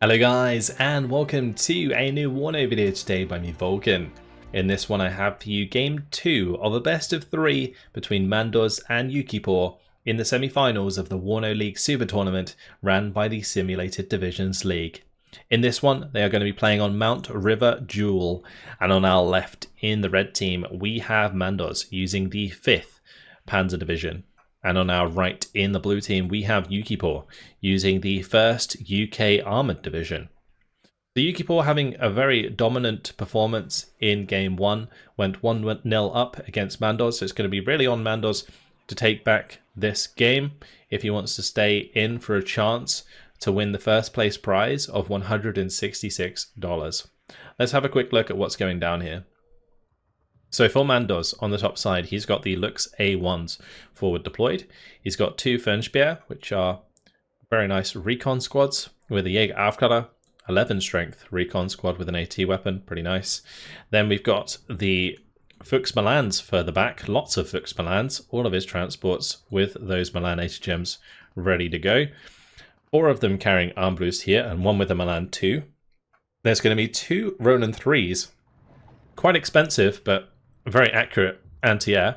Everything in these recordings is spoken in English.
Hello guys, and welcome to a new WARNO video today by me, Vulcan. In this one I have for you game 2 of a best of 3 between Mandoz and YukiPaw in the semi-finals of the WARNO League Super Tournament ran by the Simulated Divisions League. In this one they are going to be playing on Mount River Duel, and on our left in the red team we have Mandoz using the 5th Panzer Division. And on our right in the blue team, we have YukiPaw using the 1st UK Armoured Division. The YukiPaw having a very dominant performance in Game 1, went 1-0 up against Mandoz, so it's going to be really on Mandoz to take back this game if he wants to stay in for a chance to win the first place prize of $166. Let's have a quick look at what's going down here. So for Mandoz, on the top side, he's got the Lux A1s forward deployed. He's got 2 Fernspeer, which are very nice recon squads, with a Jäger Aufklärer, 11 strength recon squad with an AT weapon, pretty nice. Then we've got the Fuchs Milans further back, lots of Fuchs Milans, all of his transports with those Milan AT gems ready to go. 4 of them carrying Armbrust here, and 1 with a Milan 2. There's going to be 2 Ronin 3s, quite expensive, but very accurate anti-air,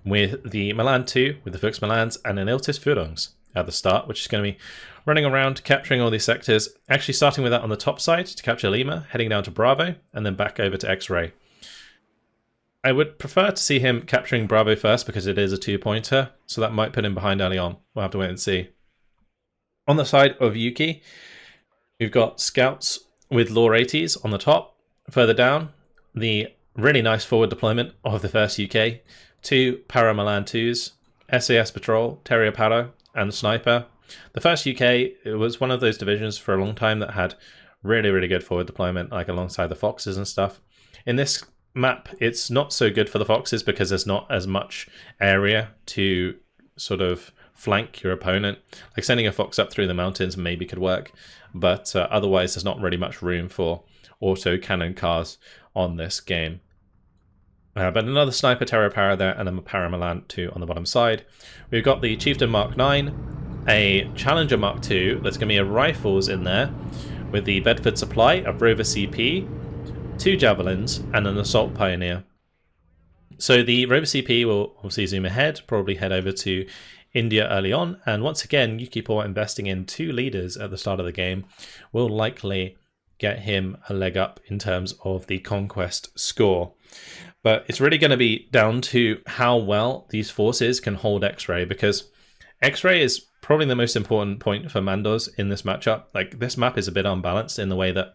with the Milan 2, with the Fuchs Milans, and an Iltis Führungs at the start, which is going to be running around, capturing all these sectors, actually starting with that on the top side to capture Lima, heading down to Bravo, and then back over to X-Ray. I would prefer to see him capturing Bravo first, because it is a 2-pointer, so that might put him behind early on. We'll have to wait and see. On the side of Yuki, we've got scouts with Lore 80s on the top. Further down, the really nice forward deployment of the 1st UK, 2 Para Milan 2s, SAS Patrol, Terrier Para, and Sniper. The 1st UK, it was one of those divisions for a long time that had really good forward deployment, like alongside the Foxes and stuff. In this map, it's not so good for the Foxes because there's not as much area to sort of flank your opponent. Like sending a Fox up through the mountains maybe could work, but otherwise there's not really much room for auto cannon cars on this game. But another Sniper Terror Para there, and a Para Milan 2 on the bottom side. We've got the Chieftain Mark 9, a Challenger Mark 2, there's going to be a Rifles in there, with the Bedford Supply, a Rover CP, 2 Javelins, and an Assault Pioneer. So the Rover CP will obviously zoom ahead, probably head over to India early on, and once again, YukiPaw investing in 2 leaders at the start of the game will likely get him a leg up in terms of the conquest score. But it's really going to be down to how well these forces can hold X-Ray, because X-Ray is probably the most important point for Mandoz in this matchup. Like, this map is a bit unbalanced in the way that,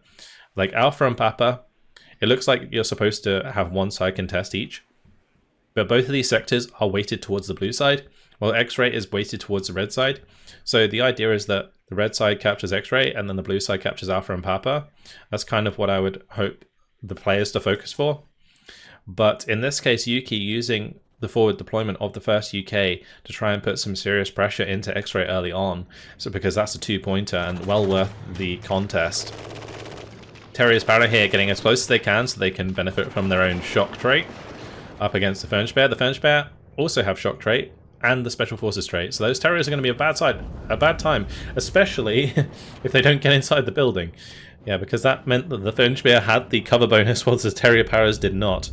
like, Alpha and Papa, it looks like you're supposed to have one side contest each, but both of these sectors are weighted towards the blue side, while X-Ray is weighted towards the red side. So the idea is that the red side captures X-Ray and then the blue side captures Alpha and Papa. That's kind of what I would hope the players to focus for. But in this case, Yuki using the forward deployment of the 1st UK to try and put some serious pressure into X-Ray early on, so because that's a 2-pointer and well worth the contest. Terrier's Para here getting as close as they can so they can benefit from their own shock trait up against the Fernspeer. The Fernspeer also have shock trait and the Special Forces trait, so those Terriers are going to be a bad time, especially if they don't get inside the building. Yeah, because that meant that the Fernspeer had the cover bonus, whilst the Terrier Paras did not.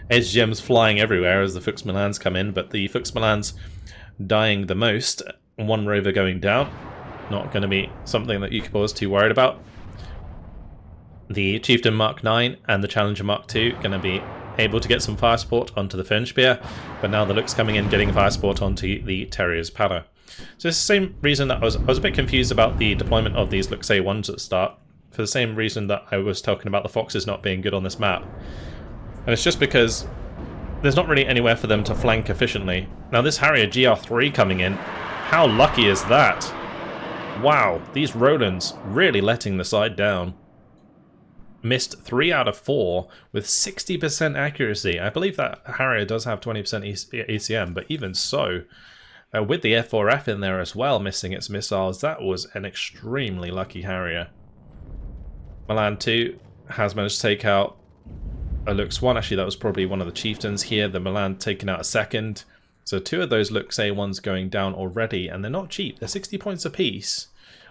Edge gems flying everywhere as the Fuchs Milans come in, but the Fuchs Milans dying the most. 1 rover going down. Not going to be something that YukiPaw is too worried about. The Chieftain Mark 9 and the Challenger Mark 2 going to be able to get some fire support onto the Fernsteer, but now the Lux coming in getting fire support onto the Terrier's Para. So it's the same reason that I was a bit confused about the deployment of these Lux A1s at the start, for the same reason that I was talking about the Foxes not being good on this map. And it's just because there's not really anywhere for them to flank efficiently. Now this Harrier GR3 coming in, how lucky is that? Wow, these Rolands really letting the side down. Missed 3 out of 4 with 60% accuracy. I believe that Harrier does have 20% ECM, but even so, with the F4F in there as well, missing its missiles, that was an extremely lucky Harrier. Milan 2 has managed to take out a Lux 1. Actually, that was probably one of the Chieftains here. The Milan taking out a second. So 2 of those Lux A1s going down already, and they're not cheap. They're 60 points apiece.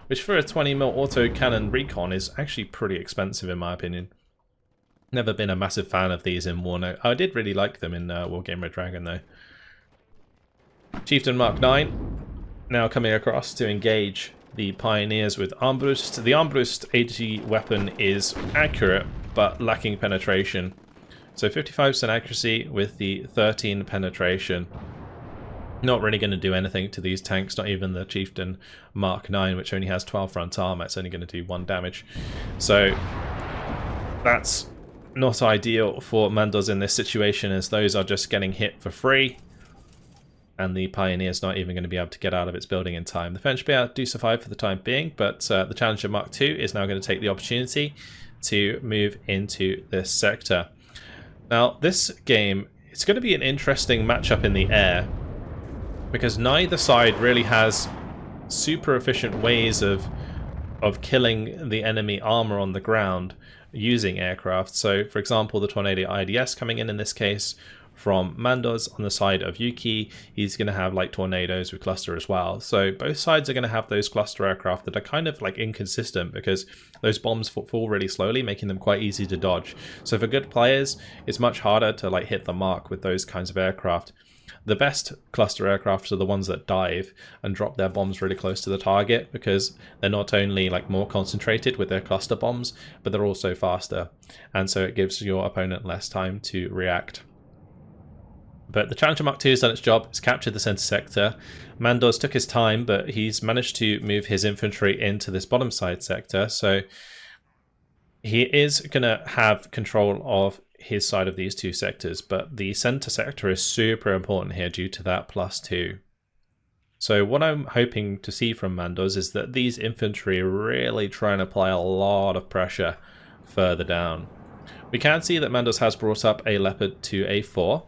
which for a 20mm autocannon recon is actually pretty expensive in my opinion. Never been a massive fan of these in WARNO. I did really like them in Wargame Red Dragon though. Chieftain Mark 9 now coming across to engage the Pioneers with Armbrust. The Armbrust AG weapon is accurate but lacking penetration. So 55% accuracy with the 13 penetration. Not really going to do anything to these tanks, not even the Chieftain Mark 9, which only has 12 front armor. It's only going to do 1 damage. So that's not ideal for Mandoz in this situation, as those are just getting hit for free. And the Pioneer's not even going to be able to get out of its building in time. The French do survive for the time being, but the Challenger Mark II is now going to take the opportunity to move into this sector. Now, this game, it's going to be an interesting matchup in the air, because neither side really has super efficient ways of killing the enemy armor on the ground using aircraft. So, for example, the Tornado IDS coming in this case from Mandoz on the side of Yuki, he's going to have like tornadoes with cluster as well. So both sides are going to have those cluster aircraft that are kind of like inconsistent because those bombs fall really slowly, making them quite easy to dodge. So for good players, it's much harder to like hit the mark with those kinds of aircraft. The best cluster aircraft are the ones that dive and drop their bombs really close to the target, because they're not only like more concentrated with their cluster bombs, but they're also faster, and so it gives your opponent less time to react. But the Challenger Mark II has done its job. It's captured the center sector. Mandoz took his time, but he's managed to move his infantry into this bottom side sector. So he is going to have control of his side of these two sectors. But the center sector is super important here due to that +2. So what I'm hoping to see from Mandoz is that these infantry are really trying to apply a lot of pressure further down. We can see that Mandoz has brought up a Leopard to A4.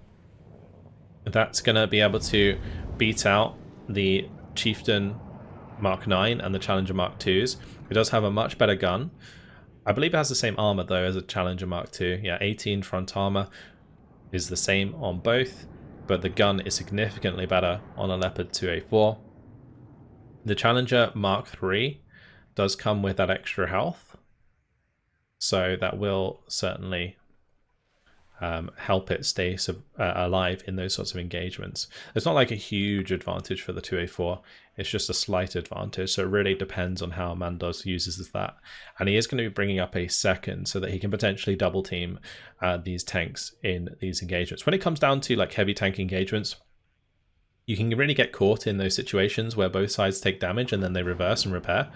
That's going to be able to beat out the Chieftain Mark 9 and the Challenger Mark 2s. It does have a much better gun. I believe it has the same armor though as a Challenger Mark 2. Yeah, 18 front armor is the same on both, but the gun is significantly better on a Leopard 2A4. The Challenger Mark 3 does come with that extra health, so that will certainly help it stay alive in those sorts of engagements. It's not like a huge advantage for the 2A4, it's just a slight advantage, so it really depends on how Mandoz uses that. And he is going to be bringing up a second so that he can potentially double team these tanks in these engagements. When it comes down to like heavy tank engagements, you can really get caught in those situations where both sides take damage and then they reverse and repair.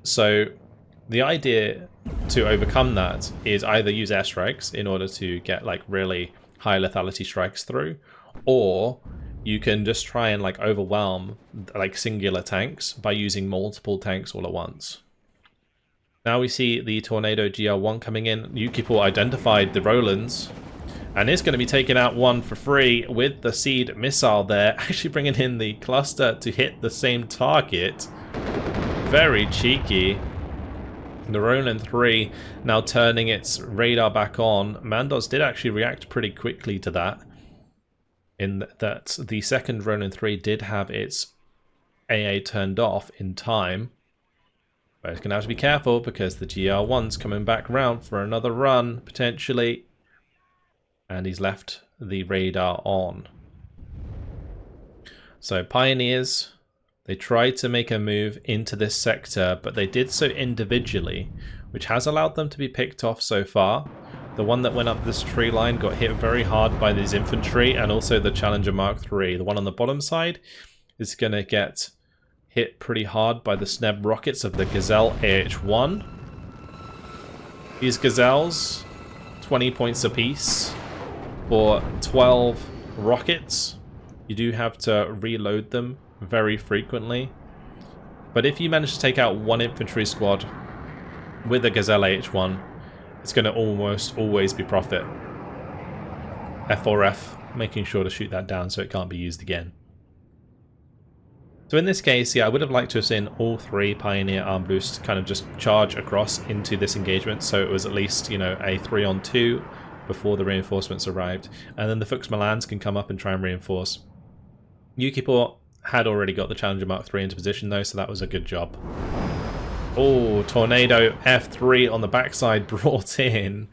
So the idea to overcome that is either use airstrikes in order to get like really high lethality strikes through, or you can just try and like overwhelm like singular tanks by using multiple tanks all at once. Now we see the Tornado GR1 coming in. YukiPaw identified the Rolands and is going to be taking out one for free with the seed missile there, actually bringing in the cluster to hit the same target. Very cheeky. The Roland 3 now turning its radar back on. Mandoz did actually react pretty quickly to that, in that the second Roland 3 did have its AA turned off in time. But it's going to have to be careful because the GR1's coming back around for another run, potentially. And he's left the radar on. So Pioneers, they tried to make a move into this sector, but they did so individually, which has allowed them to be picked off so far. The one that went up this tree line got hit very hard by these infantry, and also the Challenger Mark III. The one on the bottom side is going to get hit pretty hard by the Sneb rockets of the Gazelle AH-1. These Gazelles, 20 points apiece for 12 rockets. You do have to reload them very frequently, but if you manage to take out one infantry squad with a Gazelle AH-1, it's going to almost always be profit. F4F, making sure to shoot that down so it can't be used again. So in this case, yeah, I would have liked to have seen all three Pioneer arm boosts kind of just charge across into this engagement, so it was at least, you know, a 3-on-2 before the reinforcements arrived, and then the Fuchs Milans can come up and try and reinforce. YukiPaw had already got the Challenger Mark 3 into position though, so that was a good job. Oh, Tornado F3 on the backside brought in.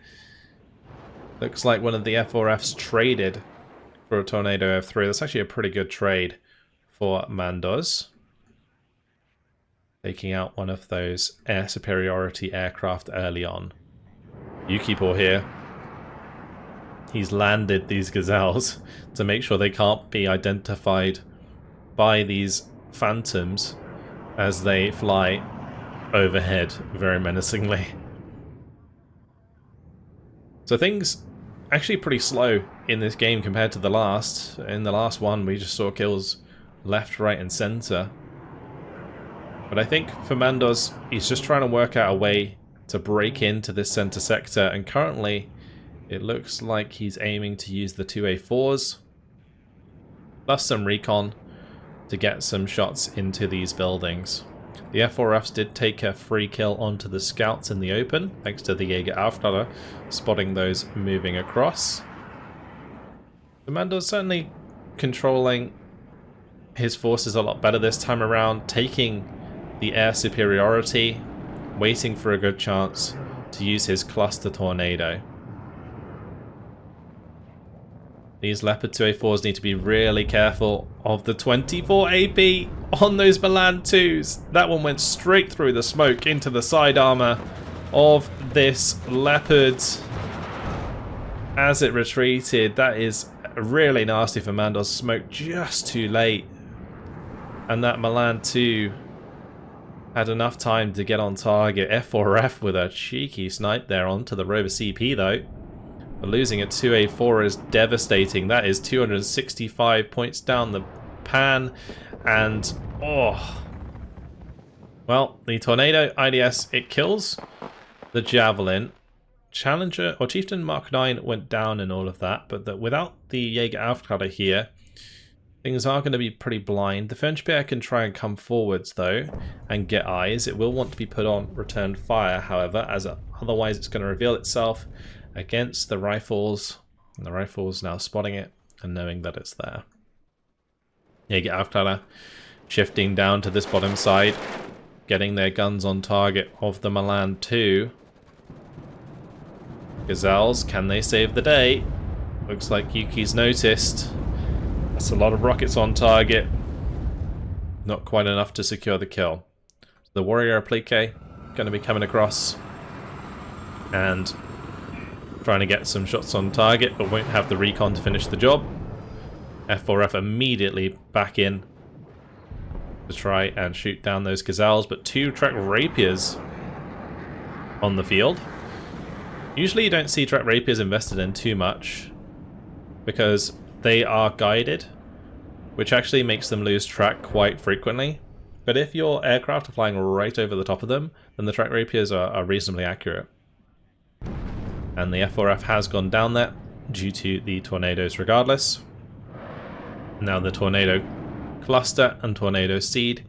Looks like one of the F4Fs traded for a Tornado F3. That's actually a pretty good trade for Mandoz. Taking out one of those air superiority aircraft early on. YukiPaw here. He's landed these Gazelles to make sure they can't be identified by these phantoms as they fly overhead very menacingly. So things actually pretty slow in this game compared to the last. In the last one we just saw kills left, right and center. But I think for Mandoz, he's just trying to work out a way to break into this center sector, and currently it looks like he's aiming to use the 2A4s plus some recon to get some shots into these buildings. The F4Fs did take a free kill onto the scouts in the open, thanks to the Jäger spotting those moving across. The Mando's certainly controlling his forces a lot better this time around, taking the air superiority, waiting for a good chance to use his cluster tornado. These Leopard 2A4s need to be really careful of the 24 AP on those Milan 2s. That one went straight through the smoke into the side armor of this Leopard as it retreated. That is really nasty for Mandoz. Smoke just too late. And that Milan 2 had enough time to get on target. F4F with a cheeky snipe there onto the Rover CP though. But losing a 2A4 is devastating. That is 265 points down the pan. And, oh. Well, the Tornado IDS, it kills the Javelin. Challenger, or Chieftain Mark 9 went down and all of that. But without the Jäger here, things are going to be pretty blind. The Fenchbeer can try and come forwards though and get eyes. It will want to be put on return fire, however, as otherwise it's going to reveal itself against the rifles, and the rifles now spotting it and knowing that it's there. Jäger shifting down to this bottom side, getting their guns on target of the Milan 2. Gazelles, can they save the day? Looks like Yuki's noticed. That's a lot of rockets on target. Not quite enough to secure the kill. The Warrior Applique going to be coming across and trying to get some shots on target, but won't have the recon to finish the job. F4F immediately back in to try and shoot down those Gazelles, but 2 track rapiers on the field. Usually you don't see track rapiers invested in too much because they are guided, which actually makes them lose track quite frequently. But if your aircraft are flying right over the top of them, then the track rapiers are reasonably accurate. And the F4F has gone down there due to the tornadoes regardless. Now the Tornado Cluster and Tornado Seed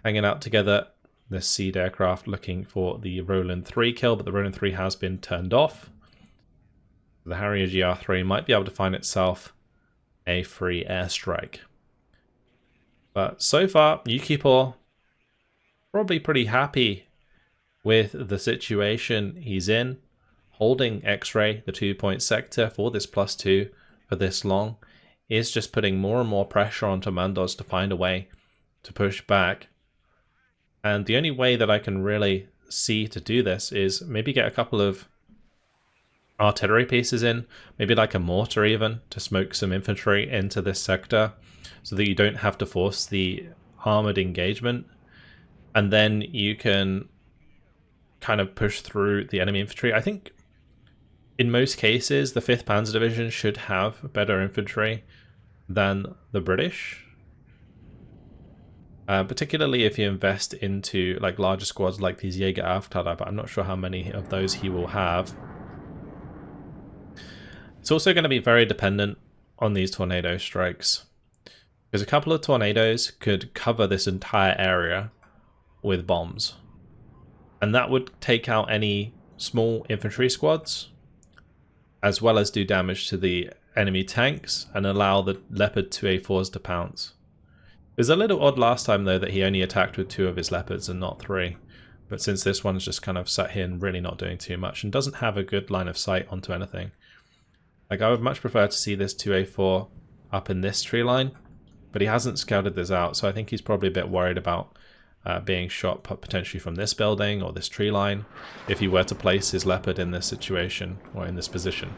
hanging out together. This Seed aircraft looking for the Roland 3 kill, but the Roland 3 has been turned off. The Harrier GR3 might be able to find itself a free airstrike. But so far, YukiPaw probably pretty happy with the situation he's in. Holding X-Ray, the 2-point sector, for this +2 for this long, is just putting more and more pressure onto Mandoz to find a way to push back. And the only way that I can really see to do this is maybe get a couple of artillery pieces in, maybe like a mortar even, to smoke some infantry into this sector so that you don't have to force the armored engagement. And then you can kind of push through the enemy infantry. I think in most cases, the 5th Panzer Division should have better infantry than the British. Particularly if you invest into like larger squads like these Jäger, but I'm not sure how many of those he will have. It's also going to be very dependent on these tornado strikes, because a couple of tornadoes could cover this entire area with bombs, and that would take out any small infantry squads, as well as do damage to the enemy tanks and allow the Leopard 2A4s to pounce. It was a little odd last time though that he only attacked with 2 of his leopards and not 3. But since this one's just kind of sat here and really not doing too much and doesn't have a good line of sight onto anything. Like, I would much prefer to see this 2A4 up in this tree line, but he hasn't scouted this out, so I think he's probably a bit worried about being shot potentially from this building or this tree line if he were to place his leopard in this situation or in this position.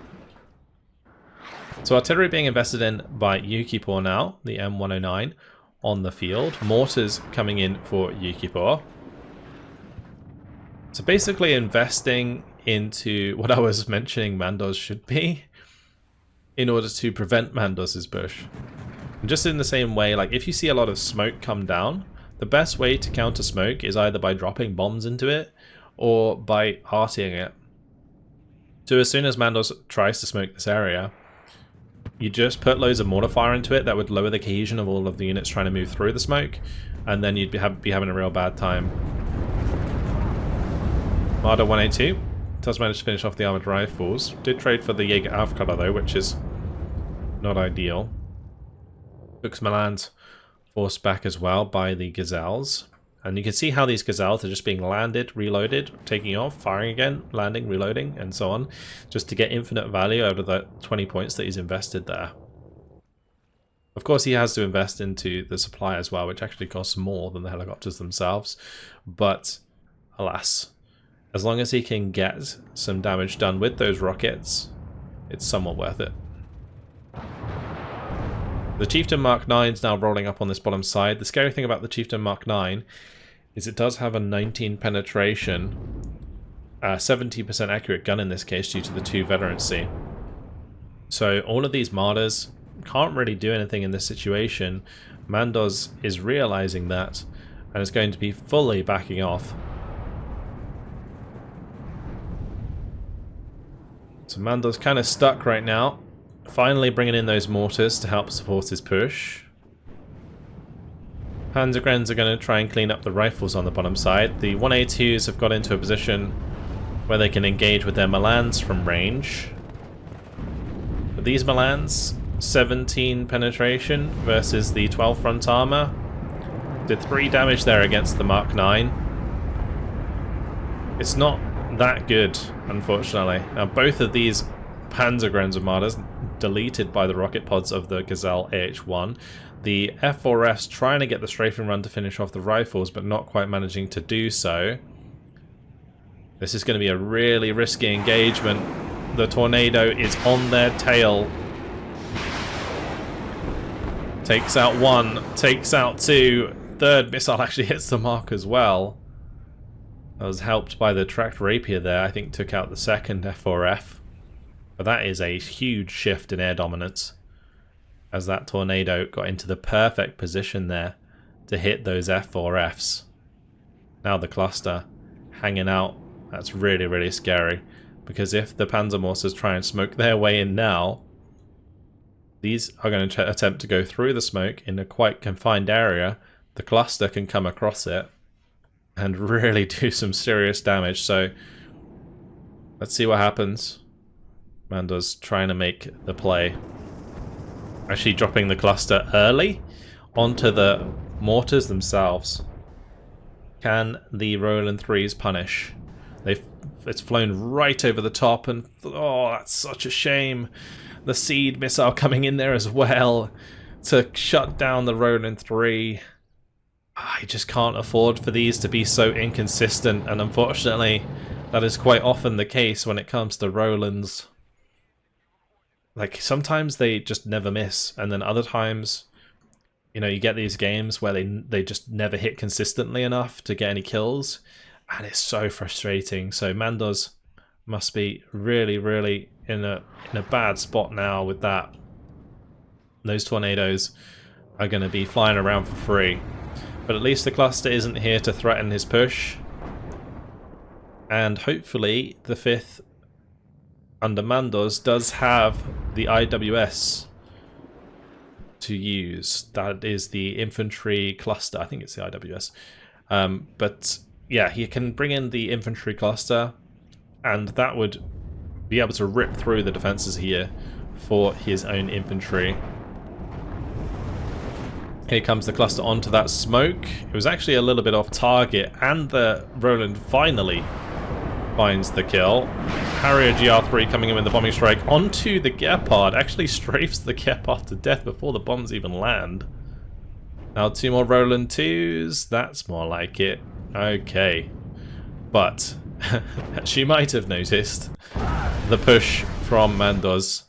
So artillery being invested in by YukiPaw now, the M109 on the field. Mortars coming in for YukiPaw. So basically investing into what I was mentioning Mandoz should be in order to prevent Mandoz's push. And just in the same way, like if you see a lot of smoke come down, the best way to counter smoke is either by dropping bombs into it or by artying it. So as soon as Mandoz tries to smoke this area, you just put loads of mortar fire into it that would lower the cohesion of all of the units trying to move through the smoke, and then you'd be having a real bad time. Mando 182 does manage to finish off the armoured rifles. Did trade for the Jaeger Aufkladder though, which is not ideal. Took some land forced back as well by the Gazelles. And you can see how these Gazelles are just being landed, reloaded, taking off, firing again, landing, reloading, and so on, just to get infinite value out of the 20 points that he's invested there. Of course, he has to invest into the supply as well, which actually costs more than the helicopters themselves. But alas, as long as he can get some damage done with those rockets, it's somewhat worth it. The Chieftain Mark 9 is now rolling up on this bottom side. The scary thing about the Chieftain Mark 9 is it does have a 19 penetration, 70% accurate gun in this case due to the 2 veterancy. So all of these martyrs can't really do anything in this situation. Mandoz is realizing that and is going to be fully backing off. So Mando's kind of stuck right now. Finally bringing in those mortars to help support his push. Panzergrens are going to try and clean up the rifles on the bottom side. The 1A2s have got into a position where they can engage with their Milans from range. But these Milans, 17 penetration versus the 12 front armor. Did 3 damage there against the Mark 9. It's not that good, unfortunately. Now both of these Panzergrens armadas deleted by the rocket pods of the Gazelle AH-1. The F4Fs trying to get the strafing run to finish off the rifles, but not quite managing to do so. This is going to be a really risky engagement. The Tornado is on their tail. Takes out 1, takes out 2. Third missile actually hits the mark as well. That was helped by the tracked rapier there. I think took out the second F4F. But that is a huge shift in air dominance, as that Tornado got into the perfect position there to hit those F4Fs. Now the cluster hanging out. That's really, really scary, because if the Panzer mortars try and smoke their way in now, these are going to attempt to go through the smoke in a quite confined area. The cluster can come across it and really do some serious damage. So let's see what happens. Mando's trying to make the play. Actually dropping the cluster early onto the mortars themselves. Can the Roland 3s punish? It's flown right over the top, and oh, that's such a shame. The seed missile coming in there as well to shut down the Roland 3. I just can't afford for these to be so inconsistent, and unfortunately that is quite often the case when it comes to Rolands. Like, sometimes they just never miss, and then other times, you know, you get these games where they just never hit consistently enough to get any kills, and it's so frustrating. So Mandoz must be really, really in a bad spot now with that. Those Tornadoes are going to be flying around for free. But at least the cluster isn't here to threaten his push. And hopefully the 5th under Mandoz does have the IWS to use. That is the infantry cluster. I think it's the IWS. But yeah, he can bring in the infantry cluster, and that would be able to rip through the defenses here for his own infantry. Here comes the cluster onto that smoke. It was actually a little bit off target, and the Roland finally finds the kill. Harrier GR3 coming in with the bombing strike onto the Gepard. Actually strafes the Gepard to death before the bombs even land. Now 2 more Roland 2s. That's more like it. Okay. But, as you might have noticed, the push from Mandoz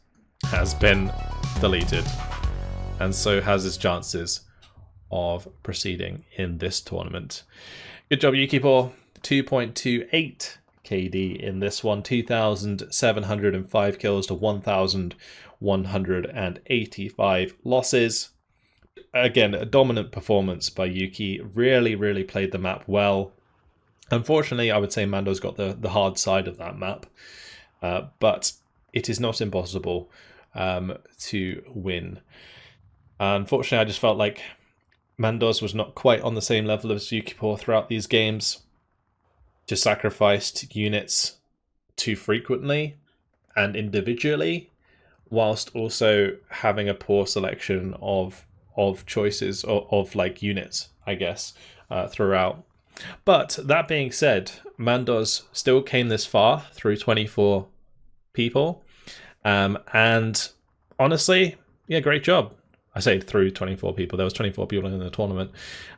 has been deleted. And so has his chances of proceeding in this tournament. Good job, YukiPaw. 2.28 KD in this one. 2,705 kills to 1,185 losses. Again, a dominant performance by Yuki. Really played the map well. Unfortunately, I would say Mando's got the hard side of that map. But it is not impossible to win. Unfortunately, I just felt like Mandoz was not quite on the same level as YukiPaw throughout these games. Just sacrificed units too frequently and individually, whilst also having a poor selection of choices of like units, I guess, throughout. But that being said, Mandoz still came this far through 24 people, and honestly, yeah, great job. I say through 24 people. There was 24 people in the tournament,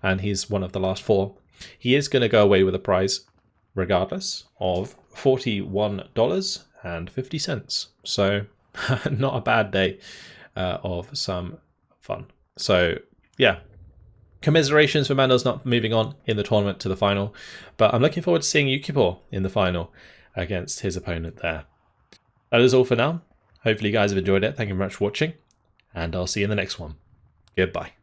and he's one of the last 4. He is going to go away with a prize, regardless, of $41.50. So, not a bad day of some fun. So, yeah. Commiserations for Mandoz not moving on in the tournament to the final, but I'm looking forward to seeing YukiPaw in the final against his opponent there. That is all for now. Hopefully you guys have enjoyed it. Thank you very much for watching, and I'll see you in the next one. Goodbye.